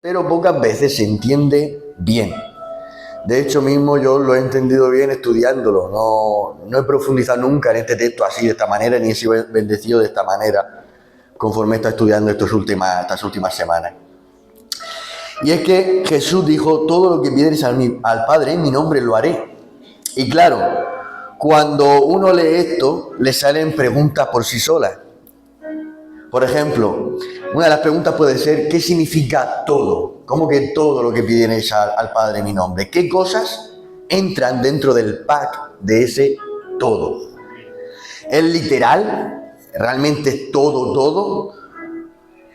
pero pocas veces se entiende bien. De hecho, mismo yo lo he entendido bien estudiándolo. No he profundizado nunca en este texto así, de esta manera, ni he sido bendecido de esta manera, conforme he estado estudiando estas últimas semanas. Y es que Jesús dijo: todo lo que pidierais al Padre en mi nombre lo haré. Y claro, cuando uno lee esto, le salen preguntas por sí solas. Por ejemplo, una de las preguntas puede ser: ¿qué significa todo? ¿Cómo que todo lo que pidierais al Padre en mi nombre? ¿Qué cosas entran dentro del pack de ese todo? ¿Es literal? ¿Realmente es todo?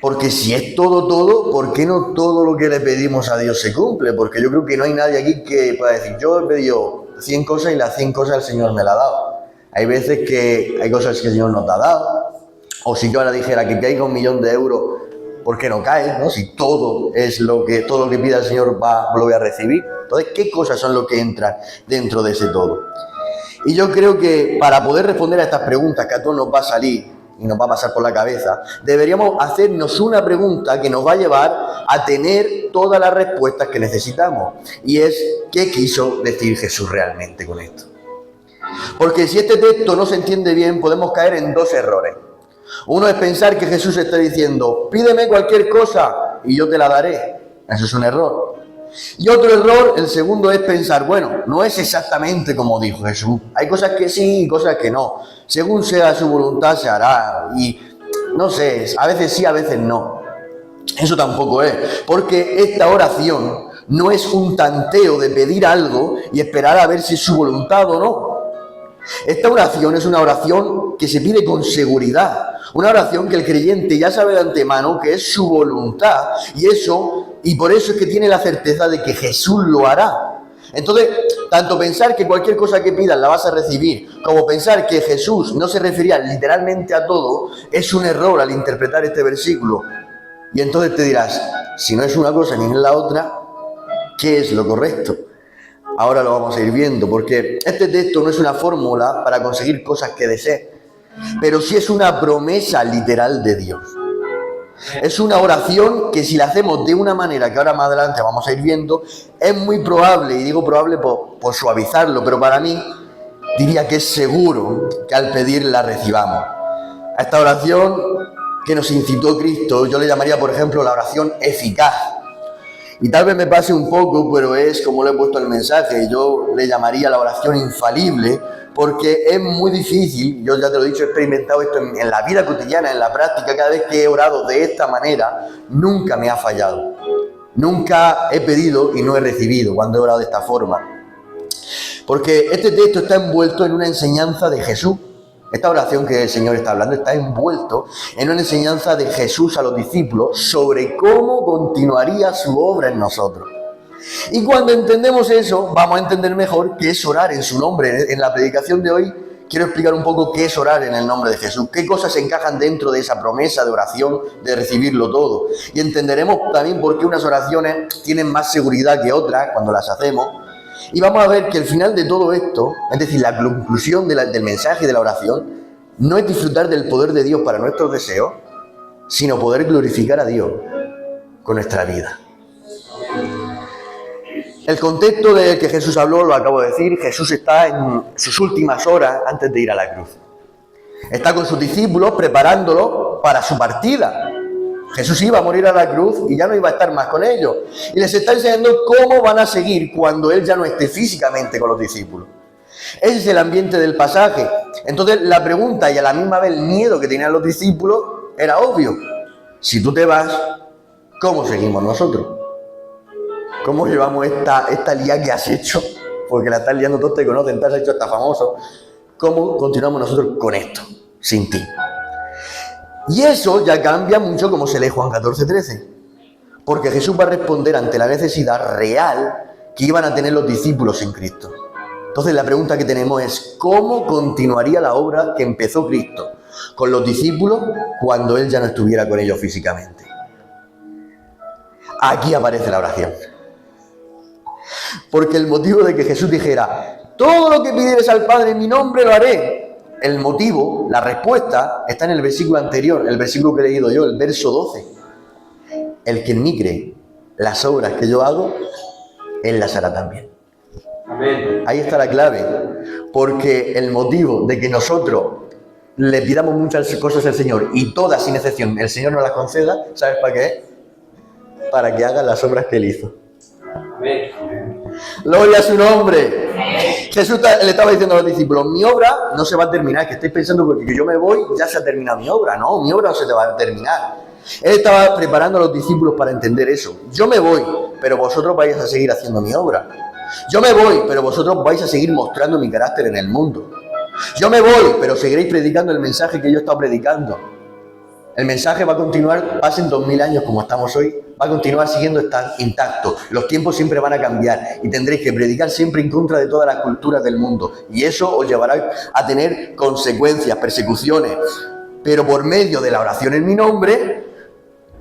Porque si es todo, ¿por qué no todo lo que le pedimos a Dios se cumple? Porque yo creo que no hay nadie aquí que pueda decir: yo he pedido 100 cosas y las 100 cosas el Señor me las ha dado. Hay veces que hay cosas que el Señor nos ha dado. O si yo ahora dijera que caiga 1.000.000 de euros, ¿por qué no cae? ¿No? Si todo lo que pida el Señor lo voy a recibir. Entonces, ¿qué cosas son lo que entran dentro de ese todo? Y yo creo que para poder responder a estas preguntas que a todos nos va a salir y nos va a pasar por la cabeza, deberíamos hacernos una pregunta que nos va a llevar a tener todas las respuestas que necesitamos. Y es: ¿qué quiso decir Jesús realmente con esto? Porque si este texto no se entiende bien, podemos caer en dos errores. Uno es pensar que Jesús está diciendo: pídeme cualquier cosa y yo te la daré. Eso es un error. Y otro error, el segundo, es pensar: bueno, no es exactamente como dijo Jesús. Hay cosas que sí y cosas que no. Según sea su voluntad se hará. Y no sé, a veces sí, a veces no. Eso tampoco es. Porque esta oración no es un tanteo de pedir algo y esperar a ver si es su voluntad o no. Esta oración es una oración que se pide con seguridad, una oración que el creyente ya sabe de antemano que es su voluntad, y por eso es que tiene la certeza de que Jesús lo hará. Entonces, tanto pensar que cualquier cosa que pidas la vas a recibir, como pensar que Jesús no se refería literalmente a todo, es un error al interpretar este versículo. Y entonces te dirás: si no es una cosa ni es la otra, ¿qué es lo correcto? Ahora lo vamos a ir viendo, porque este texto no es una fórmula para conseguir cosas que desees, pero sí es una promesa literal de Dios. Es una oración que, si la hacemos de una manera que ahora más adelante vamos a ir viendo, es muy probable, y digo probable por suavizarlo, pero para mí diría que es seguro que al pedir la recibamos. A esta oración que nos incitó Cristo, yo le llamaría, por ejemplo, la oración eficaz. Y tal vez me pase un poco, pero es como lo he puesto en el mensaje, yo le llamaría la oración infalible, porque es muy difícil. Yo ya te lo he dicho, he experimentado esto en la vida cotidiana, en la práctica. Cada vez que he orado de esta manera, nunca me ha fallado. Nunca he pedido y no he recibido cuando he orado de esta forma. Porque este texto está envuelto en una enseñanza de Jesús. Esta oración que el Señor está hablando está envuelto en una enseñanza de Jesús a los discípulos sobre cómo continuaría su obra en nosotros. Y cuando entendemos eso, vamos a entender mejor qué es orar en su nombre. En la predicación de hoy quiero explicar un poco qué es orar en el nombre de Jesús, qué cosas se encajan dentro de esa promesa de oración, de recibirlo todo. Y entenderemos también por qué unas oraciones tienen más seguridad que otras cuando las hacemos. Y vamos a ver que el final de todo esto, es decir, la conclusión del mensaje de la oración, no es disfrutar del poder de Dios para nuestros deseos, sino poder glorificar a Dios con nuestra vida. El contexto del que Jesús habló lo acabo de decir. Jesús está en sus últimas horas antes de ir a la cruz. Está con sus discípulos preparándolos para su partida. Jesús iba a morir a la cruz y ya no iba a estar más con ellos. Y les está enseñando cómo van a seguir cuando Él ya no esté físicamente con los discípulos. Ese es el ambiente del pasaje. Entonces la pregunta y a la misma vez el miedo que tenían los discípulos era obvio. Si tú te vas, ¿cómo seguimos nosotros? ¿Cómo llevamos esta lía que has hecho? Porque la estás liando, todos te conocen, te has hecho hasta famoso. ¿Cómo continuamos nosotros con esto, sin ti? Y eso ya cambia mucho como se lee Juan 14:13. Porque Jesús va a responder ante la necesidad real que iban a tener los discípulos en Cristo. Entonces la pregunta que tenemos es: ¿cómo continuaría la obra que empezó Cristo con los discípulos cuando Él ya no estuviera con ellos físicamente? Aquí aparece la oración. Porque el motivo de que Jesús dijera: todo lo que pidieres al Padre en mi nombre lo haré, el motivo, la respuesta, está en el versículo anterior, el versículo que he leído yo, el verso 12. El que en mí cree, las obras que yo hago, Él las hará también. Amén. Ahí está la clave, porque el motivo de que nosotros le pidamos muchas cosas al Señor y todas sin excepción el Señor nos las conceda, ¿sabes para qué? Para que haga las obras que Él hizo. Amén. Gloria a su nombre. Jesús le estaba diciendo a los discípulos, mi obra no se va a terminar, que estáis pensando porque yo me voy, ya se ha terminado mi obra. No, mi obra no se te va a terminar. Él estaba preparando a los discípulos para entender eso. Yo me voy, pero vosotros vais a seguir haciendo mi obra. Yo me voy, pero vosotros vais a seguir mostrando mi carácter en el mundo. Yo me voy, pero seguiréis predicando el mensaje que yo he estado predicando. El mensaje va a continuar, pasen 2000 años como estamos hoy, va a continuar siguiendo intacto. Los tiempos siempre van a cambiar y tendréis que predicar siempre en contra de todas las culturas del mundo. Y eso os llevará a tener consecuencias, persecuciones. Pero por medio de la oración en mi nombre,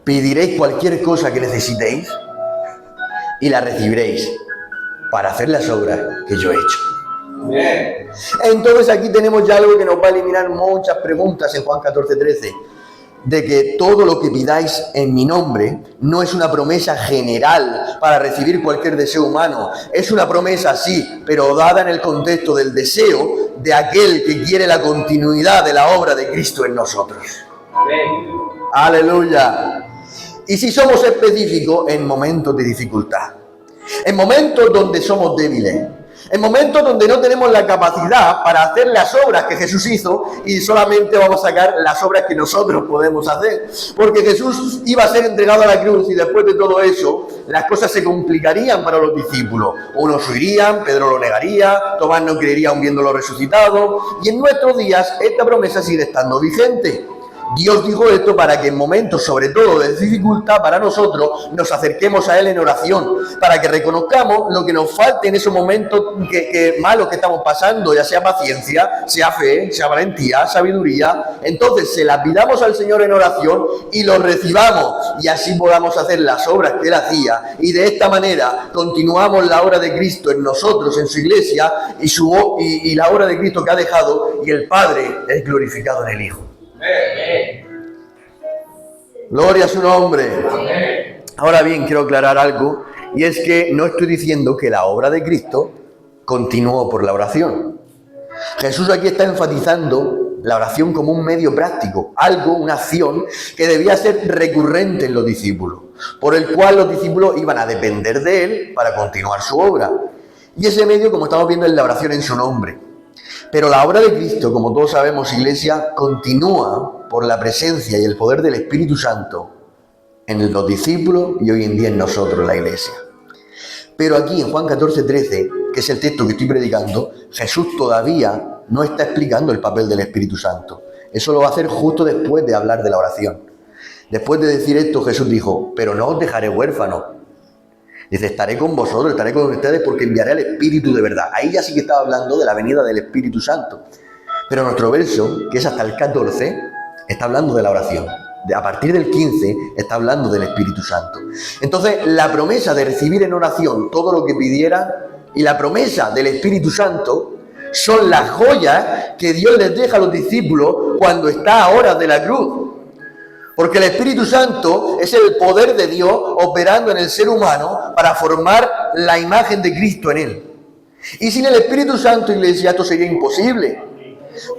pediréis cualquier cosa que necesitéis y la recibiréis para hacer las obras que yo he hecho. Amén. Entonces aquí tenemos ya algo que nos va a eliminar muchas preguntas en Juan 14:13. De que todo lo que pidáis en mi nombre no es una promesa general para recibir cualquier deseo humano. Es una promesa, sí, pero dada en el contexto del deseo de aquel que quiere la continuidad de la obra de Cristo en nosotros. Amén. Aleluya. Y si somos específicos, en momentos de dificultad, en momentos donde somos débiles, en momentos donde no tenemos la capacidad para hacer las obras que Jesús hizo y solamente vamos a sacar las obras que nosotros podemos hacer. Porque Jesús iba a ser entregado a la cruz y después de todo eso, las cosas se complicarían para los discípulos. Unos huirían, Pedro lo negaría, Tomás no creería aun viéndolo resucitado. Y en nuestros días esta promesa sigue estando vigente. Dios dijo esto para que en momentos, sobre todo de dificultad para nosotros, nos acerquemos a Él en oración, para que reconozcamos lo que nos falte en esos momentos malos que estamos pasando, ya sea paciencia, sea fe, sea valentía, sabiduría. Entonces se la pidamos al Señor en oración y lo recibamos, y así podamos hacer las obras que Él hacía, y de esta manera continuamos la obra de Cristo en nosotros, en su iglesia, y la obra de Cristo que ha dejado, y el Padre es glorificado en el Hijo. Gloria a su nombre. Ahora bien, quiero aclarar algo, y es que no estoy diciendo que la obra de Cristo continuó por la oración. Jesús aquí está enfatizando la oración como un medio práctico, algo, una acción que debía ser recurrente en los discípulos, por el cual los discípulos iban a depender de Él para continuar su obra. Y ese medio, como estamos viendo, es la oración en su nombre. Pero la obra de Cristo, como todos sabemos, iglesia, continúa por la presencia y el poder del Espíritu Santo en los discípulos y hoy en día en nosotros, la iglesia. Pero aquí en Juan 14:13, que es el texto que estoy predicando, Jesús todavía no está explicando el papel del Espíritu Santo. Eso lo va a hacer justo después de hablar de la oración. Después de decir esto, Jesús dijo, pero no os dejaré huérfanos. Dice, estaré con vosotros, estaré con ustedes porque enviaré al Espíritu de verdad. Ahí ya sí que estaba hablando de la venida del Espíritu Santo. Pero nuestro verso, que es hasta el 14, está hablando de la oración. A partir del 15 está hablando del Espíritu Santo. Entonces, la promesa de recibir en oración todo lo que pidiera y la promesa del Espíritu Santo son las joyas que Dios les deja a los discípulos cuando está a horas de la cruz. Porque el Espíritu Santo es el poder de Dios operando en el ser humano para formar la imagen de Cristo en él. Y sin el Espíritu Santo, iglesia, esto sería imposible.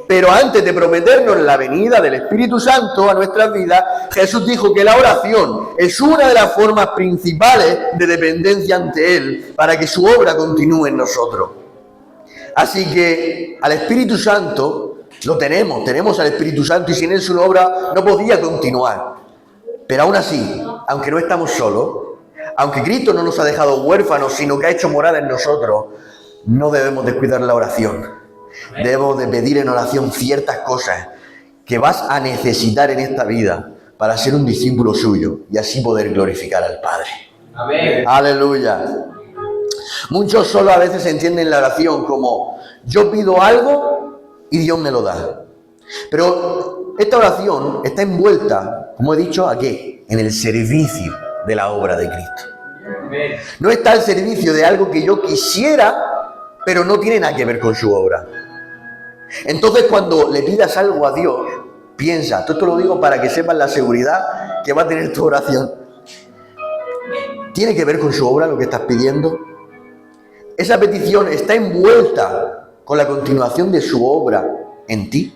Pero antes de prometernos la venida del Espíritu Santo a nuestras vidas, Jesús dijo que la oración es una de las formas principales de dependencia ante Él para que su obra continúe en nosotros. Así que al Espíritu Santo lo tenemos al Espíritu Santo y sin Él su obra no podía continuar. Pero aún así, aunque no estamos solos, aunque Cristo no nos ha dejado huérfanos, sino que ha hecho morada en nosotros, no debemos descuidar la oración. Debemos de pedir en oración ciertas cosas que vas a necesitar en esta vida para ser un discípulo suyo y así poder glorificar al Padre. Amén. Aleluya. Muchos solo a veces entienden la oración como yo pido algo y Dios me lo da. Pero esta oración está envuelta, como he dicho, ¿a qué? En el servicio de la obra de Cristo. Amén. No está al servicio de algo que yo quisiera, pero no tiene nada que ver con su obra. Entonces, cuando le pidas algo a Dios, piensa, esto te lo digo para que sepas la seguridad que va a tener tu oración. ¿Tiene que ver con su obra lo que estás pidiendo? ¿Esa petición está envuelta con la continuación de su obra en ti?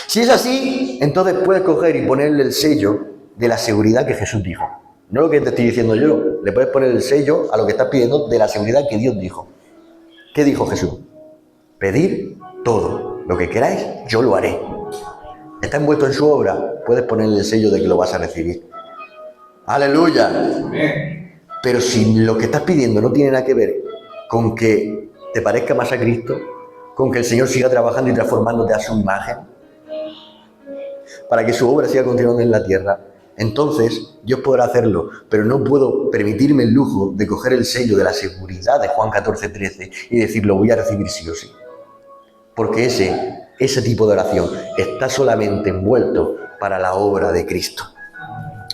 Si es así, entonces puedes coger y ponerle el sello de la seguridad que Jesús dijo. No lo que te estoy diciendo yo, le puedes poner el sello a lo que estás pidiendo de la seguridad que Dios dijo. ¿Qué dijo Jesús? Pedir todo lo que queráis, yo lo haré. Está envuelto en su obra, puedes ponerle el sello de que lo vas a recibir. ¡Aleluya! Amén. Pero si lo que estás pidiendo no tiene nada que ver con que te parezca más a Cristo, con que el Señor siga trabajando y transformándote a su imagen, para que su obra siga continuando en la tierra, entonces Dios podrá hacerlo, pero no puedo permitirme el lujo de coger el sello de la seguridad de Juan 14:13 y decir, lo voy a recibir sí o sí. Porque ese tipo de oración está solamente envuelto para la obra de Cristo.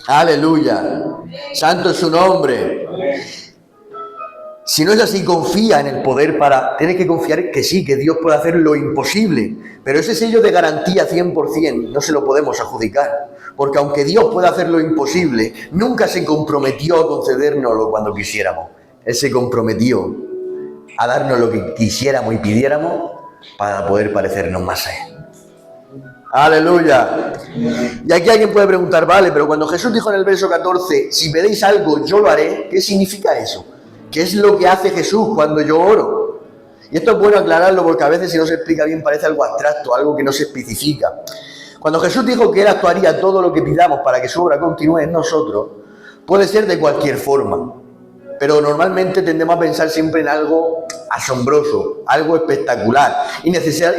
¡Aleluya! ¡Santo es su nombre! Si no es así, confía en el poder tienes que confiar que sí, que Dios puede hacer lo imposible. Pero ese sello de garantía 100% no se lo podemos adjudicar. Porque aunque Dios pueda hacer lo imposible, nunca se comprometió a concedérnoslo cuando quisiéramos. Él se comprometió a darnos lo que quisiéramos y pidiéramos para poder parecernos más a Él. ¡Aleluya! Y aquí alguien puede preguntar, vale, pero cuando Jesús dijo en el verso 14, si pedéis algo, yo lo haré, ¿qué significa eso? ¿Qué es lo que hace Jesús cuando yo oro? Y esto es bueno aclararlo porque a veces si no se explica bien parece algo abstracto, algo que no se especifica. Cuando Jesús dijo que Él actuaría todo lo que pidamos para que su obra continúe en nosotros, puede ser de cualquier forma. Pero normalmente tendemos a pensar siempre en algo asombroso, algo espectacular. Y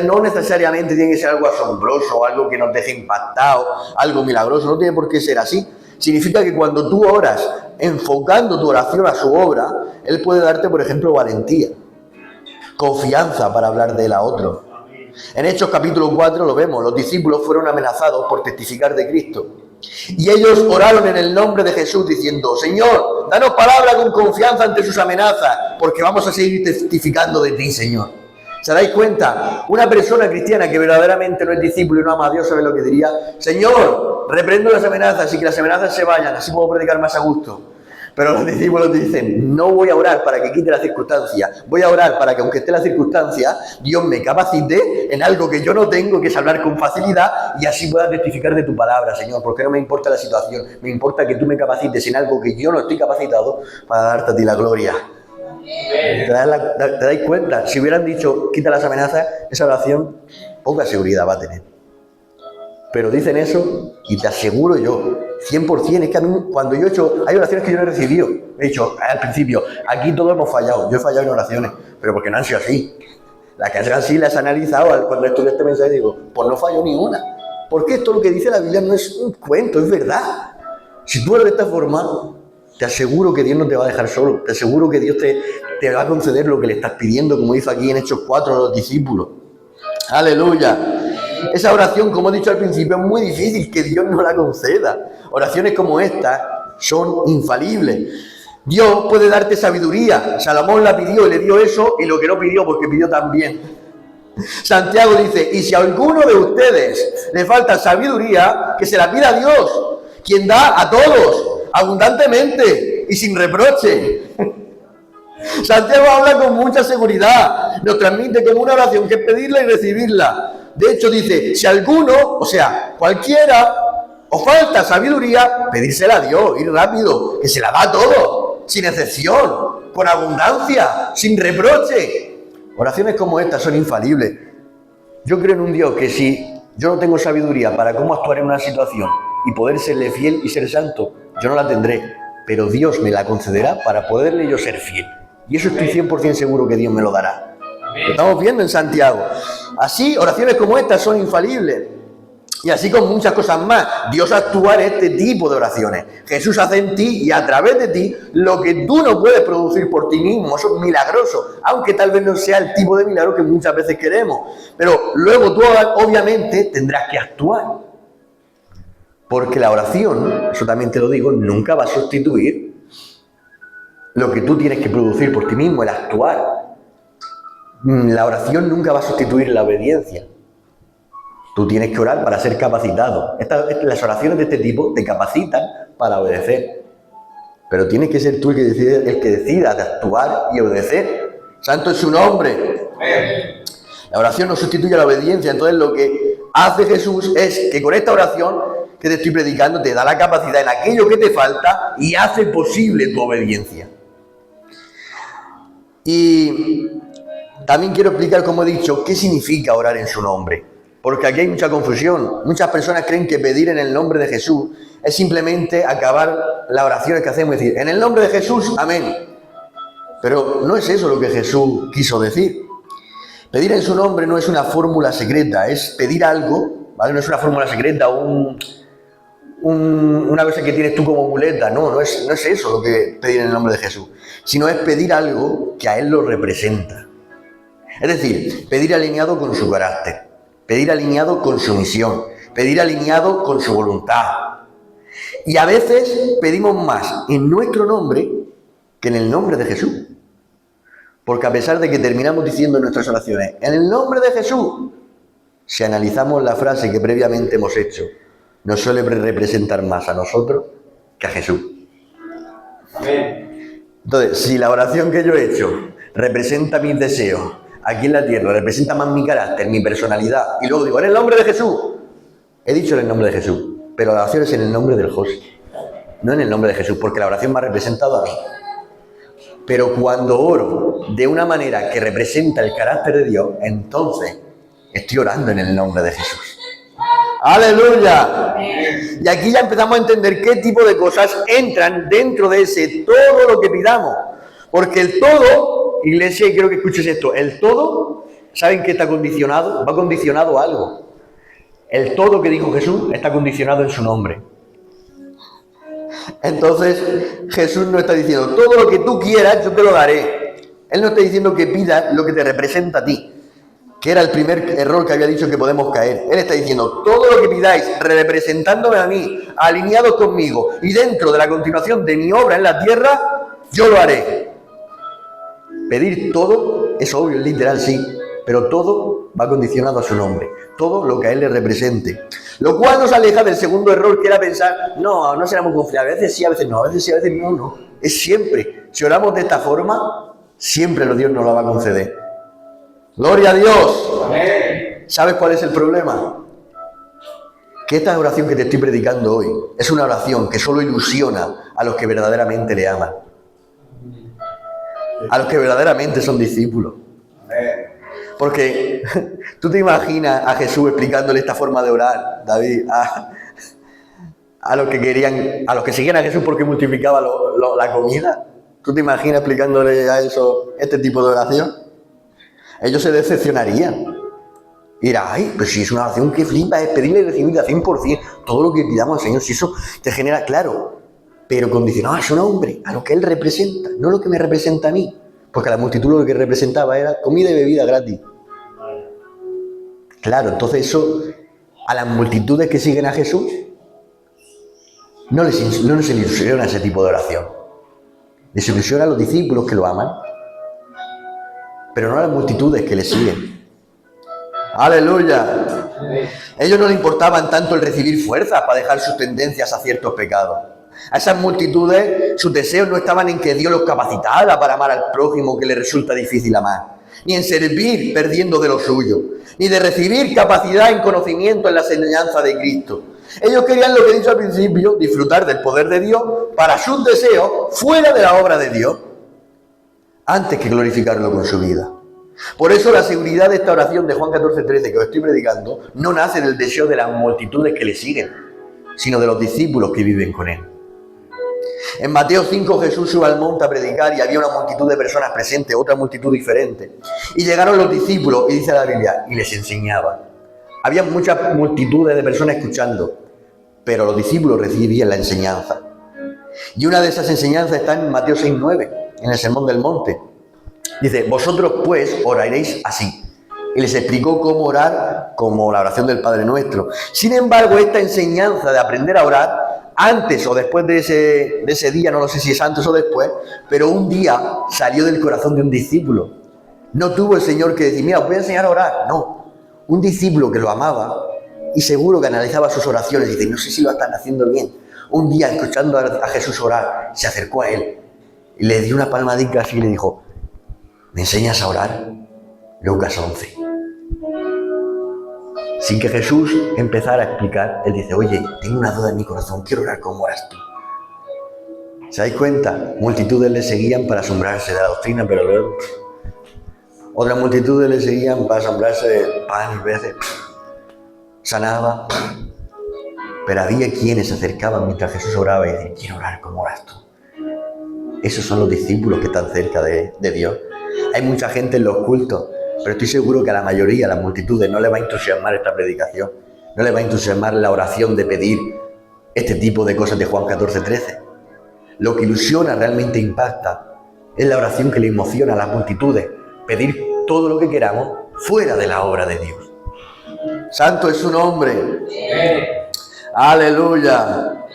no necesariamente tiene que ser algo asombroso, algo que nos deje impactados, algo milagroso, no tiene por qué ser así. Significa que cuando tú oras, enfocando tu oración a su obra, Él puede darte, por ejemplo, valentía, confianza para hablar de Él a otros. En Hechos capítulo 4 lo vemos, los discípulos fueron amenazados por testificar de Cristo. Y ellos oraron en el nombre de Jesús diciendo, Señor, danos palabra con confianza ante sus amenazas, porque vamos a seguir testificando de ti, Señor. ¿Se dais cuenta? Una persona cristiana que verdaderamente no es discípulo y no ama a Dios, ¿sabe lo que diría? Señor, reprendo las amenazas y que las amenazas se vayan, así puedo predicar más a gusto. Pero los discípulos dicen, no voy a orar para que quite la circunstancia, voy a orar para que aunque esté la circunstancia, Dios me capacite en algo que yo no tengo, que es hablar con facilidad y así pueda testificar de tu palabra, Señor, porque no me importa la situación, me importa que tú me capacites en algo que yo no estoy capacitado para darte a ti la gloria. ¿Te dais cuenta? Si hubieran dicho, quita las amenazas, esa oración poca seguridad va a tener. Pero dicen eso y te aseguro yo, 100%, es que a mí cuando yo he hecho, hay oraciones que yo no he recibido. He dicho al principio, aquí todos hemos fallado, yo he fallado en oraciones, pero porque no han sido así. Las que han sido así las he analizado, cuando estudié este mensaje digo, pues no falló ni una. Porque esto lo que dice la Biblia no es un cuento, es verdad. Si tú eres de esta forma, te aseguro que Dios no te va a dejar solo, te aseguro que Dios te va a conceder lo que le estás pidiendo, como hizo aquí en Hechos 4 a los discípulos. ¡Aleluya! Esa oración, como he dicho al principio, es muy difícil que Dios no la conceda. Oraciones como estas son infalibles. Dios puede darte sabiduría. Salomón la pidió y le dio eso, y lo que no pidió, porque pidió también. Santiago dice, y si a alguno de ustedes le falta sabiduría, que se la pida a Dios, quien da a todos, abundantemente y sin reproche. Santiago habla con mucha seguridad, nos transmite como una oración que es pedirla y recibirla. De hecho dice, si alguno, o sea, cualquiera, os falta sabiduría, pedírsela a Dios, ir rápido, que se la da a todo, sin excepción, con abundancia, sin reproche. Oraciones como estas son infalibles. Yo creo en un Dios que si yo no tengo sabiduría para cómo actuar en una situación y poder serle fiel y ser santo, yo no la tendré, pero Dios me la concederá para poderle yo ser fiel. Y eso estoy 100% seguro que Dios me lo dará. Lo estamos viendo en Santiago. Así, oraciones como estas son infalibles. Y así con muchas cosas más. Dios actúa en este tipo de oraciones. Jesús hace en ti y a través de ti lo que tú no puedes producir por ti mismo. Eso es milagroso. Aunque tal vez no sea el tipo de milagro que muchas veces queremos. Pero luego tú obviamente tendrás que actuar. Porque la oración, eso también te lo digo, nunca va a sustituir lo que tú tienes que producir por ti mismo, el actuar. La oración nunca va a sustituir la obediencia. Tú tienes que orar para ser capacitado. Las oraciones de este tipo te capacitan para obedecer. pero tienes que ser tú el que decida de actuar y obedecer. Santo es su nombre. La oración no sustituye a la obediencia. Entonces lo que hace Jesús es que con esta oración que te estoy predicando te da la capacidad en aquello que te falta y hace posible tu obediencia. Y también quiero explicar, como he dicho, qué significa orar en su nombre. Porque aquí hay mucha confusión. Muchas personas creen que pedir en el nombre de Jesús es simplemente acabar las oraciones que hacemos y decir, en el nombre de Jesús, amén. Pero no es eso lo que Jesús quiso decir. Pedir en su nombre no es una fórmula secreta, es pedir algo, ¿vale? No es una fórmula secreta, una cosa que tienes tú como muleta, no es eso lo que pedir en el nombre de Jesús, sino es pedir algo que a Él lo representa. Es decir, pedir alineado con su carácter, pedir alineado con su misión, pedir alineado con su voluntad. Y a veces pedimos más en nuestro nombre que en el nombre de Jesús. Porque a pesar de que terminamos diciendo en nuestras oraciones, en el nombre de Jesús, si analizamos la frase que previamente hemos hecho, nos suele representar más a nosotros que a Jesús. Amén. Entonces, si la oración que yo he hecho representa mis deseos aquí en la tierra, representa más mi carácter, mi personalidad, y luego digo, en el nombre de Jesús, he dicho en el nombre de Jesús, pero la oración es en el nombre del José, no en el nombre de Jesús, porque la oración me ha representado a mí. Pero cuando oro de una manera que representa el carácter de Dios, entonces estoy orando en el nombre de Jesús. ¡Aleluya! Y aquí ya empezamos a entender qué tipo de cosas entran dentro de ese todo lo que pidamos. Porque el todo, iglesia, y quiero que escuches esto, el todo, ¿saben qué está condicionado? Va condicionado a algo. El todo que dijo Jesús está condicionado en su nombre. Entonces Jesús no está diciendo, todo lo que tú quieras yo te lo daré. Él no está diciendo que pidas lo que te representa a ti, que era el primer error que había dicho que podemos caer. Él está diciendo, todo lo que pidáis representándome a mí, alineados conmigo y dentro de la continuación de mi obra en la tierra, yo lo haré. Pedir todo es obvio, es literal, sí, pero todo va condicionado a su nombre, todo lo que a Él le represente. Lo cual nos aleja del segundo error, que era pensar, no será muy confiable, a veces sí, a veces no, a veces sí, a veces no. Es siempre. Si oramos de esta forma, siempre Dios nos la va a conceder. ¡Gloria a Dios! Amén. ¿Sabes cuál es el problema? Que esta oración que te estoy predicando hoy es una oración que solo ilusiona a los que verdaderamente le aman. A los que verdaderamente son discípulos. Porque tú te imaginas a Jesús explicándole esta forma de orar, David, a los que querían, a los que seguían a Jesús porque multiplicaba la comida. ¿Tú te imaginas explicándole a eso este tipo de oración? Ellos se decepcionarían. Y dirán, ay, pues si es una oración que flipa, es pedirle y recibir al 100% todo lo que pidamos al Señor. Si eso te genera, claro, pero condicionado a su nombre, a lo que Él representa, no lo que me representa a mí. Porque a la multitud lo que representaba era comida y bebida gratis. Claro, entonces eso, a las multitudes que siguen a Jesús, no les ilusiona ese tipo de oración. Les ilusiona a los discípulos que lo aman, pero no a las multitudes que le siguen. ¡Aleluya! A ellos no les importaban tanto el recibir fuerzas para dejar sus tendencias a ciertos pecados. A esas multitudes, sus deseos no estaban en que Dios los capacitara para amar al prójimo que les resulta difícil amar, ni en servir perdiendo de lo suyo, ni de recibir capacidad en conocimiento en la enseñanza de Cristo. Ellos querían lo que he dicho al principio, disfrutar del poder de Dios para sus deseos fuera de la obra de Dios, antes que glorificarlo con su vida. Por eso la seguridad de esta oración de Juan 14:13 que os estoy predicando no nace del deseo de las multitudes que le siguen, sino de los discípulos que viven con Él. En Mateo 5 Jesús sube al monte a predicar y había una multitud de personas presentes, otra multitud diferente. Y llegaron los discípulos, y dice la Biblia, y les enseñaba. Había muchas multitudes de personas escuchando, pero los discípulos recibían la enseñanza. Y una de esas enseñanzas está en Mateo 6:9, en el Sermón del Monte. Dice, vosotros pues oraréis así. Y les explicó cómo orar, como la oración del Padre Nuestro. Sin embargo, esta enseñanza de aprender a orar, antes o después de ese día, no lo sé si es antes o después, pero un día salió del corazón de un discípulo. No tuvo el Señor que decir, mira, os voy a enseñar a orar. No, un discípulo que lo amaba y seguro que analizaba sus oraciones y dice, no sé si lo están haciendo bien. un día, escuchando a Jesús orar, se acercó a él y le dio una palmadita así y le dijo, ¿me enseñas a orar? Lucas 11. Sin que Jesús empezara a explicar, él dice, oye, tengo una duda en mi corazón, quiero orar como oras tú. ¿Se dais cuenta? Multitudes le seguían para asombrarse de la doctrina, pero luego otras multitudes le seguían para asombrarse de pan y veces. Sanaba. Pero había quienes se acercaban mientras Jesús oraba y decían, quiero orar como oras tú. Esos son los discípulos que están cerca de Dios. Hay mucha gente en los cultos, pero estoy seguro que a la mayoría, a las multitudes, no les va a entusiasmar esta predicación. No les va a entusiasmar la oración de pedir este tipo de cosas de Juan 14:13. Lo que ilusiona, realmente impacta, es la oración que le emociona a las multitudes. Pedir todo lo que queramos fuera de la obra de Dios. Santo es su nombre. Aleluya.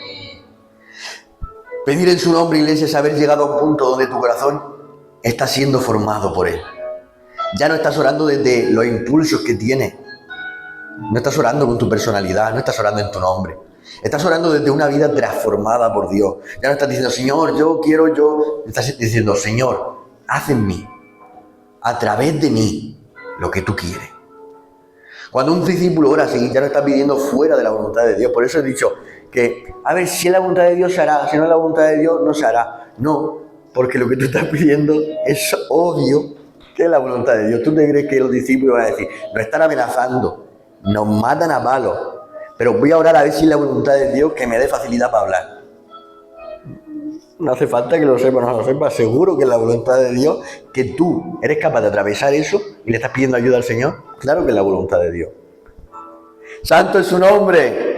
Pedir en su nombre, iglesia, es haber llegado a un punto donde tu corazón está siendo formado por Él. Ya no estás orando desde los impulsos que tienes. No estás orando con tu personalidad, no estás orando en tu nombre. Estás orando desde una vida transformada por Dios. Ya no estás diciendo, Señor, yo quiero, yo. Estás diciendo, Señor, haz en mí, a través de mí, lo que tú quieres. Cuando un discípulo ora así, ya no está pidiendo fuera de la voluntad de Dios. Por eso he dicho que, a ver, si es la voluntad de Dios se hará, si no es la voluntad de Dios no se hará. No, porque lo que tú estás pidiendo es obvio que es la voluntad de Dios. ¿Tú te crees que los discípulos van a decir, nos están amenazando, nos matan a palos, pero voy a orar a ver si es la voluntad de Dios que me dé facilidad para hablar? No hace falta que lo sepas, no lo sepas. Seguro que es la voluntad de Dios, que tú eres capaz de atravesar eso y le estás pidiendo ayuda al Señor. Claro que es la voluntad de Dios. Santo es su nombre.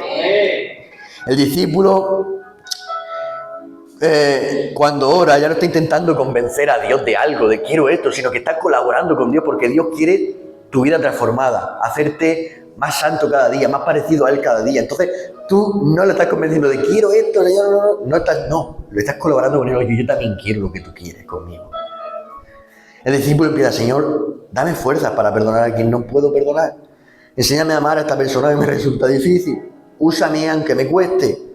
El discípulo, cuando ora, ya no está intentando convencer a Dios de algo, de quiero esto, sino que está colaborando con Dios porque Dios quiere tu vida transformada, hacerte más santo cada día, más parecido a Él cada día. Entonces, tú no le estás convenciendo de quiero esto, no, le estás colaborando con Él. Yo también quiero lo que tú quieres conmigo. El discípulo empieza, Señor, dame fuerzas para perdonar a quien no puedo perdonar. Enséñame a amar a esta persona que me resulta difícil. Úsame aunque me cueste.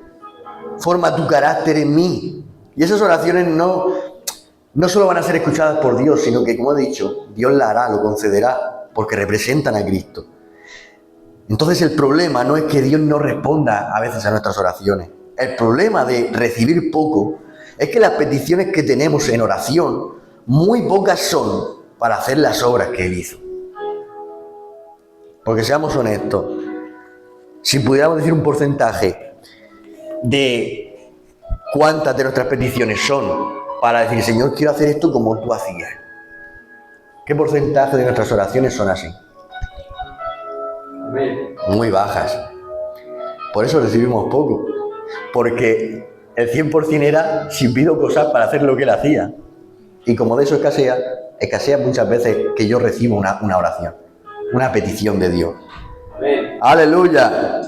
Forma tu carácter en mí. Y esas oraciones no solo van a ser escuchadas por Dios, sino que, como he dicho, Dios la hará, lo concederá, porque representan a Cristo. Entonces el problema no es que Dios no responda a veces a nuestras oraciones. El problema de recibir poco es que las peticiones que tenemos en oración, muy pocas son para hacer las obras que Él hizo. Porque seamos honestos, si pudiéramos decir un porcentaje de cuántas de nuestras peticiones son para decir, Señor, quiero hacer esto como tú hacías, ¿qué porcentaje de nuestras oraciones son así? Muy bajas. Por eso recibimos poco. Porque el 100% era si pido cosas para hacer lo que Él hacía. Y como de eso escasea muchas veces que yo recibo una oración, una petición de Dios. Amén. Aleluya.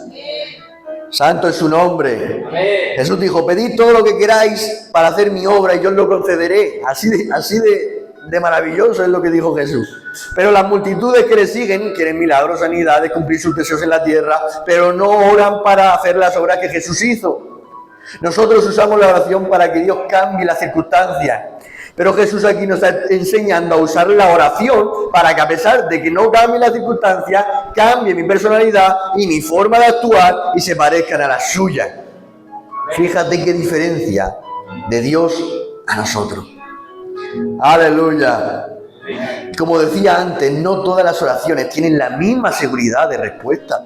Santo es su nombre. Amén. Jesús dijo, pedid todo lo que queráis para hacer mi obra y yo os lo concederé. Así de maravilloso es lo que dijo Jesús. Pero las multitudes que le siguen quieren milagros, sanidades, cumplir sus deseos en la tierra, pero no oran para hacer las obras que Jesús hizo. Nosotros usamos la oración para que Dios cambie las circunstancias. Pero Jesús aquí nos está enseñando a usar la oración para que, a pesar de que no cambie las circunstancias, cambie mi personalidad y mi forma de actuar y se parezcan a las suyas. Fíjate qué diferencia de Dios a nosotros. Aleluya. Como decía antes, no todas las oraciones tienen la misma seguridad de respuesta,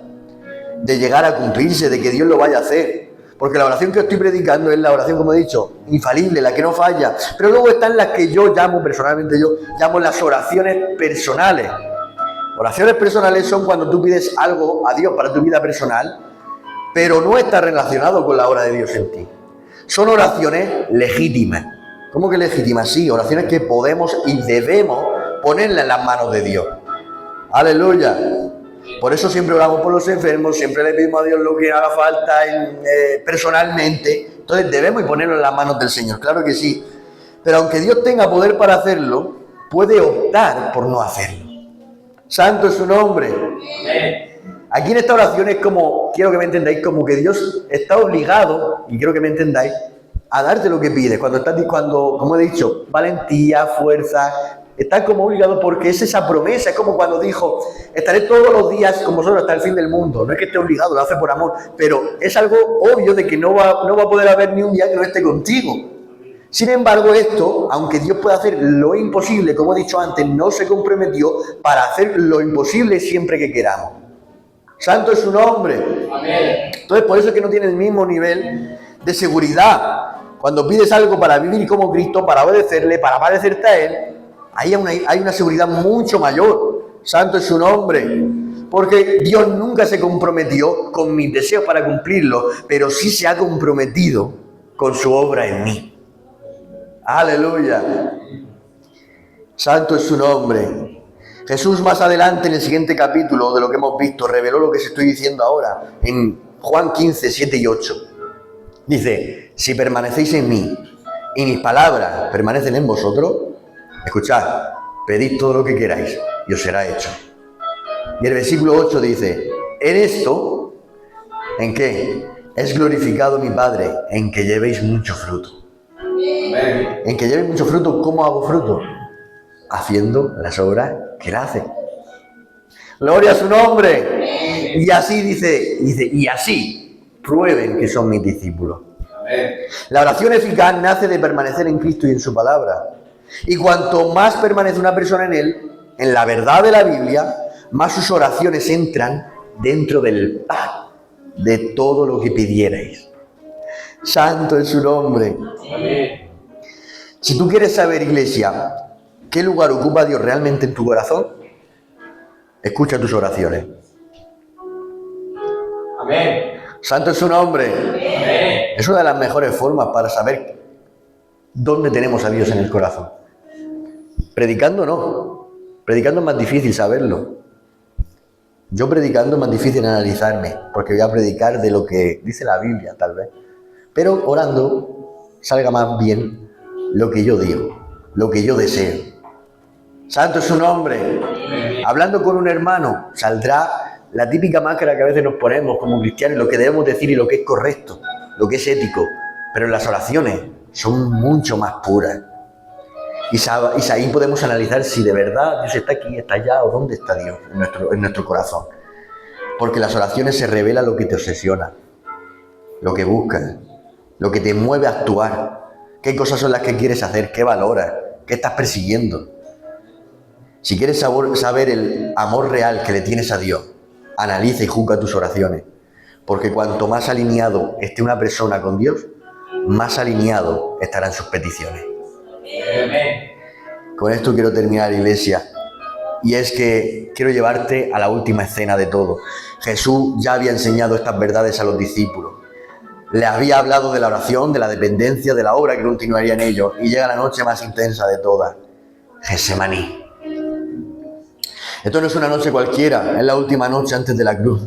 de llegar a cumplirse, de que Dios lo vaya a hacer. Porque la oración que estoy predicando es la oración, como he dicho, infalible, la que no falla. Pero luego están las que yo llamo, personalmente yo llamo las oraciones personales. Oraciones personales son cuando tú pides algo a Dios para tu vida personal, pero no está relacionado con la obra de Dios en ti. Son oraciones legítimas. ¿Cómo que legítimas? Sí, oraciones que podemos y debemos ponerlas en las manos de Dios. Aleluya. Por eso siempre oramos por los enfermos, siempre le pedimos a Dios lo que haga falta personalmente. Entonces debemos ponerlo en las manos del Señor, claro que sí. Pero aunque Dios tenga poder para hacerlo, puede optar por no hacerlo. Santo es su nombre. Aquí en esta oración es como, quiero que me entendáis, como que Dios está obligado, y quiero que me entendáis, a darte lo que pides. Cuando, como he dicho, valentía, fuerza, está como obligado porque es esa promesa. Es como cuando dijo, estaré todos los días con vosotros hasta el fin del mundo. No es que esté obligado, lo hace por amor, pero es algo obvio de que no va a poder haber ni un día que no esté contigo. Sin embargo, esto, aunque Dios puede hacer lo imposible, como he dicho antes, no se comprometió para hacer lo imposible siempre que queramos. Santo es su nombre. Amén. Entonces, por eso es que no tiene el mismo nivel de seguridad. Cuando pides algo para vivir como Cristo, para obedecerle, para parecerte a Él, ahí hay una seguridad mucho mayor. Santo es su nombre. Porque Dios nunca se comprometió con mis deseos para cumplirlo, pero sí se ha comprometido con su obra en mí. Aleluya. Santo es su nombre. Jesús más adelante en el siguiente capítulo de lo que hemos visto reveló lo que os estoy diciendo ahora en Juan 15, 7 y 8. Dice, si permanecéis en mí y mis palabras permanecen en vosotros, escuchad, pedid todo lo que queráis y os será hecho. Y el versículo 8 dice, en esto, ¿en qué? Es glorificado mi Padre, en que llevéis mucho fruto. Amén. En que llevéis mucho fruto. ¿Cómo hago fruto? Haciendo las obras que Él hace. Gloria a su nombre. Y así dice, y así prueben que son mis discípulos. Amén. La oración eficaz nace de permanecer en Cristo y en su palabra. Y cuanto más permanece una persona en Él, en la verdad de la Biblia, más sus oraciones entran dentro del pan de todo lo que pidierais. Santo es su nombre. Amén. Si tú quieres saber, iglesia, qué lugar ocupa Dios realmente en tu corazón, escucha tus oraciones. Amén. Santo es su nombre. Amén. Es una de las mejores formas para saber dónde tenemos a Dios en el corazón. Predicando no. Predicando es más difícil saberlo. Yo predicando es más difícil analizarme, porque voy a predicar de lo que dice la Biblia, tal vez. Pero orando salga más bien lo que yo digo, lo que yo deseo. Santo es su nombre. Hablando con un hermano, saldrá la típica máscara que a veces nos ponemos como cristianos, lo que debemos decir y lo que es correcto, lo que es ético. Pero las oraciones son mucho más puras. Y ahí podemos analizar si de verdad Dios está aquí, está allá, o dónde está Dios en nuestro corazón. Porque las oraciones se revela lo que te obsesiona, lo que buscas, lo que te mueve a actuar, qué cosas son las que quieres hacer, qué valoras, qué estás persiguiendo. Si quieres saber el amor real que le tienes a Dios, analiza y juzga tus oraciones. Porque cuanto más alineado esté una persona con Dios, más alineado estarán sus peticiones. Amén. Con esto quiero terminar, iglesia. Y es que quiero llevarte a la última escena de todo. Jesús ya había enseñado estas verdades a los discípulos. Les había hablado de la oración, de la dependencia, de la obra que continuaría en ellos. Y llega la noche más intensa de todas, Getsemaní. Esto no es una noche cualquiera, es la última noche antes de la cruz.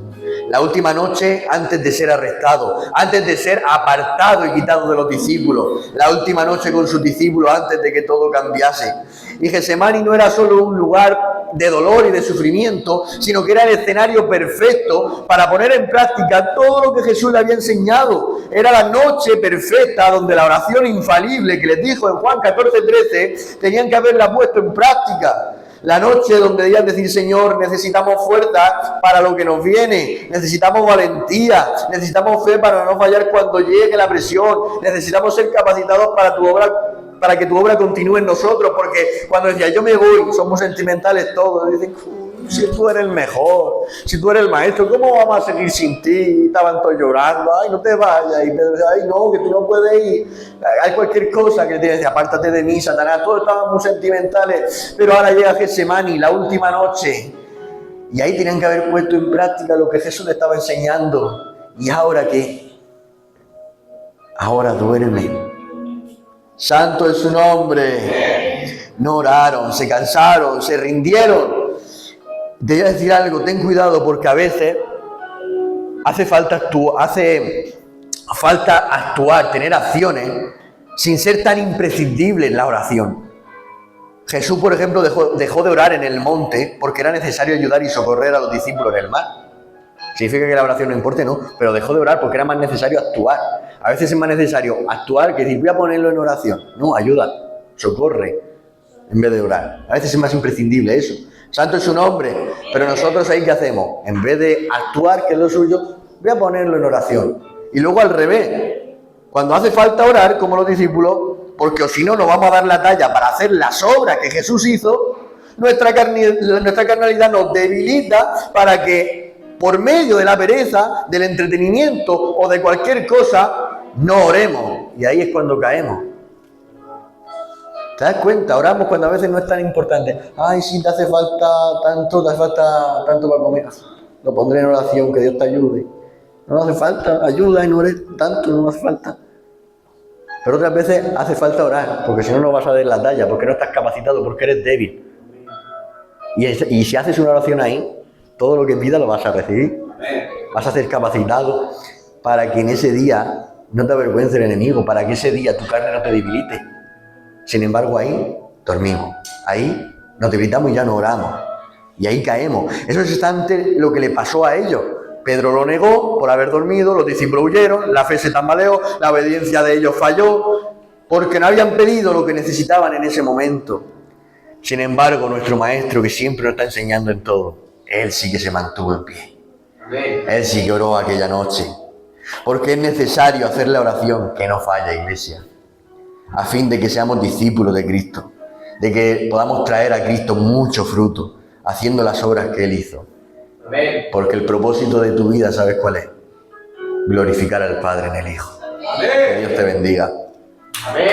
La última noche antes de ser arrestado, antes de ser apartado y quitado de los discípulos. La última noche con sus discípulos antes de que todo cambiase. Y Getsemaní no era solo un lugar de dolor y de sufrimiento, sino que era el escenario perfecto para poner en práctica todo lo que Jesús le había enseñado. Era la noche perfecta donde la oración infalible que les dijo en Juan 14:13 tenían que haberla puesto en práctica. La noche donde debían decir, Señor, necesitamos fuerza para lo que nos viene, necesitamos valentía, necesitamos fe para no fallar cuando llegue la presión, necesitamos ser capacitados para tu obra, para que tu obra continúe en nosotros, porque cuando decía yo me voy, somos sentimentales todos, dicen, si tú eres el mejor, si tú eres el maestro, ¿cómo vamos a seguir sin ti? Y estaban todos llorando, ay, no te vayas, y Pedro decía, ay, no, que tú no puedes ir, hay cualquier cosa que te decía, apártate de mí, Satanás, todos estaban muy sentimentales, pero ahora llega Getsemaní, la última noche, y ahí tenían que haber puesto en práctica lo que Jesús le estaba enseñando. ¿Y ahora qué? Ahora duermen. Santo es su nombre. No oraron, se cansaron, se rindieron. Te voy a decir algo, ten cuidado porque a veces hace falta actuar, tener acciones sin ser tan imprescindible en la oración. Jesús, por ejemplo, dejó de orar en el monte porque era necesario ayudar y socorrer a los discípulos en el mar. ¿Significa que la oración no importe? No, pero dejó de orar porque era más necesario actuar. A veces es más necesario actuar que decir, voy a ponerlo en oración. No, ayuda, socorre, en vez de orar. A veces es más imprescindible eso. Santo es su nombre, pero nosotros ahí ¿qué hacemos? En vez de actuar, que es lo suyo, voy a ponerlo en oración. Y luego al revés, cuando hace falta orar, como los discípulos, porque o si no nos vamos a dar la talla para hacer las obras que Jesús hizo, nuestra carnalidad nos debilita para que por medio de la pereza, del entretenimiento o de cualquier cosa, no oremos. Y ahí es cuando caemos. ¿Te das cuenta? Oramos cuando a veces no es tan importante. Ay, si te hace falta tanto para comer. Lo pondré en oración, que Dios te ayude. No hace falta ayuda y no ores tanto, no hace falta. Pero otras veces hace falta orar, porque si no, no vas a dar la talla, porque no estás capacitado, porque eres débil. Y si haces una oración ahí, todo lo que pidas lo vas a recibir. Vas a ser capacitado para que en ese día no te avergüence el enemigo, para que ese día tu carne no te debilite. Sin embargo, ahí dormimos, ahí nos debilitamos y ya no oramos. Y ahí caemos. Eso es exactamente lo que le pasó a ellos. Pedro lo negó por haber dormido, los discípulos huyeron, la fe se tambaleó, la obediencia de ellos falló, porque no habían pedido lo que necesitaban en ese momento. Sin embargo, nuestro Maestro, que siempre nos está enseñando en todo, Él sí que se mantuvo en pie. Él sí que oró aquella noche. Porque es necesario hacer la oración, que no falla, iglesia, a fin de que seamos discípulos de Cristo, de que podamos traer a Cristo mucho fruto, haciendo las obras que Él hizo. Porque el propósito de tu vida, ¿sabes cuál es? Glorificar al Padre en el Hijo. Que Dios te bendiga. Amén.